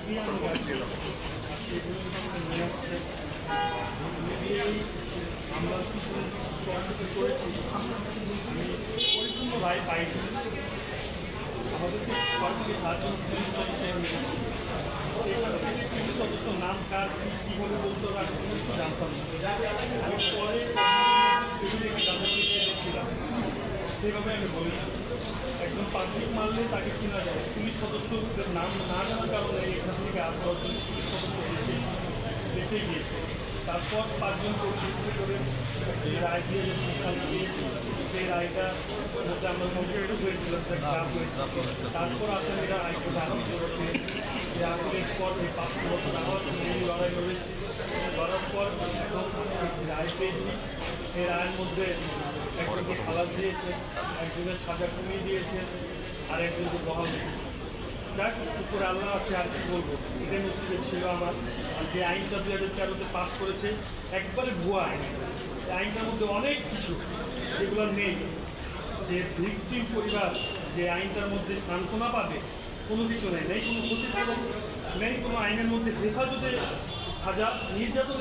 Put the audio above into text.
আমরা কিছু করেছি, আমি পরিপূর্ণ রায় পাইনি। আমাদেরকে সরকারি সাহায্য পুলিশ সদস্য সেখানে থেকে পুলিশ সদস্য নাম কার কীভাবে বলতে হবে আমি কিছু জানতাম না। আমি পরে দেখছিলাম, সেভাবে আমি বলি একজন পাবলিক মারলে তাকে চেনা যায়। পুলিশ সদস্যদের নাম না জানার কারণে এখান থেকে আর 10 জন পুলিশ সদস্য বেঁচে গিয়েছে। তারপর 5 জন কর্তৃত্ব করে রায় দিয়ে দিয়েছি, সেই রায়টার মধ্যে আমরা সংশ্লিষ্ট হয়েছিলাম। তারপর আসামিরা হাইকোর্টে আপিল করেছে, যে আপিলের পর এই 5 বছর আমার এই লড়াই লড়েছি, লড়ার পর এখন রায় পেয়েছি। এই রায়ের মধ্যে একজনকে খালাস দিয়েছে, একজনের সাজা কমিয়ে দিয়েছে, আর একজনকে বহাল দিয়েছে। যাক, উপরে আল্লাহ আছে, আর কি বলবো, এটাই নসিবে ছিল আমার। আর যে আইনটা 2013-তে পাস করেছে একবারে ভুয়া আইন। এই আইনটার মধ্যে অনেক কিছু যেগুলো নেই, যে ভিকটিম পরিবার যে আইনটার মধ্যে সান্ত্বনা পাবে কোনো কিছু নেই, নেই কোনো ক্ষতিপূরণ, নেই কোনো আইনের মধ্যে হেফাজতে সাজা, নির্যাতন